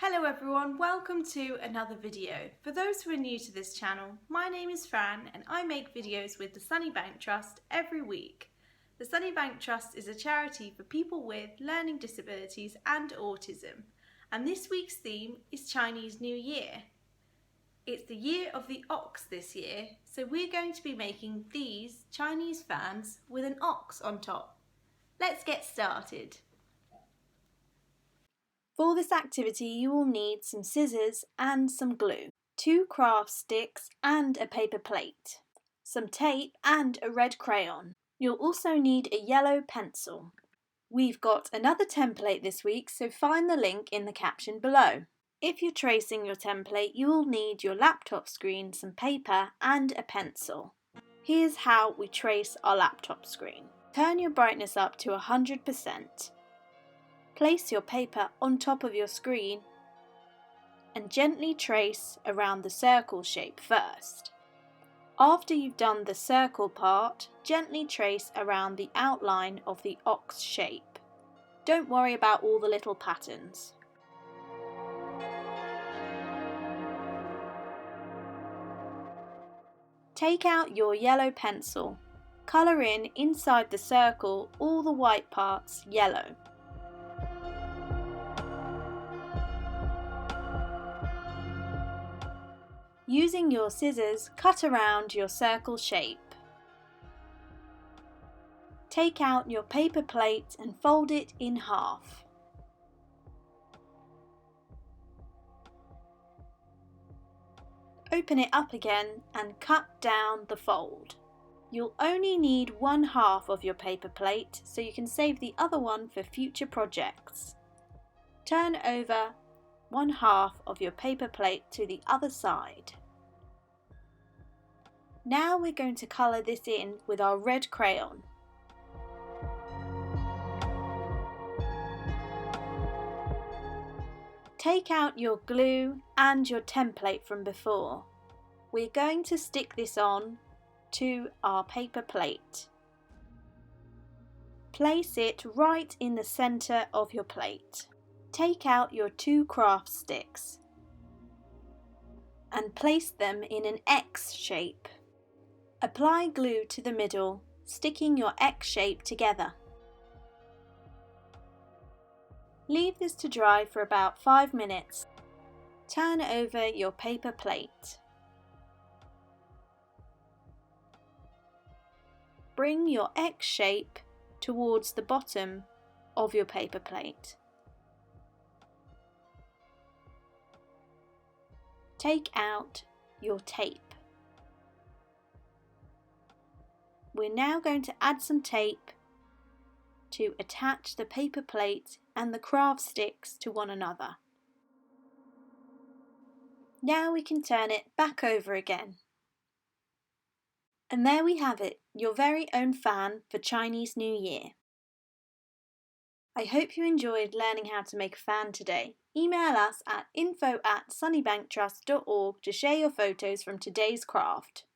Hello everyone, welcome to another video. For those who are new to this channel, my name is Fran and I make videos with the Sunnybank Trust every week. The Sunnybank Trust is a charity for people with learning disabilities and autism, and this week's theme is Chinese New Year. It's the year of the ox this year, so we're going to be making these Chinese fans with an ox on top. Let's get started. For this activity you will need some scissors and some glue, 2 craft sticks and a paper plate, some tape and a red crayon. You'll also need a yellow pencil. We've got another template this week, so find the link in the caption below. If you're tracing your template, you will need your laptop screen, some paper and a pencil. Here's how we trace our laptop screen. Turn your brightness up to 100%. Place your paper on top of your screen and gently trace around the circle shape first. After you've done the circle part, gently trace around the outline of the ox shape. Don't worry about all the little patterns. Take out your yellow pencil. Colour in inside the circle all the white parts yellow. Using your scissors, cut around your circle shape. Take out your paper plate and fold it in half. Open it up again and cut down the fold. You'll only need 1/2 of your paper plate, so you can save the other one for future projects. Turn over 1/2 of your paper plate to the other side. Now we're going to colour this in with our red crayon. Take out your glue and your template from before. We're going to stick this on to our paper plate. Place it right in the centre of your plate. Take out your 2 craft sticks and place them in an X shape. Apply glue to the middle, sticking your X shape together. Leave this to dry for about 5 minutes. Turn over your paper plate. Bring your X shape towards the bottom of your paper plate. Take out your tape. We're now going to add some tape to attach the paper plate and the craft sticks to one another. Now we can turn it back over again. And there we have it, your very own fan for Chinese New Year. I hope you enjoyed learning how to make a fan today. Email us at info@sunnybanktrust.org to share your photos from today's craft.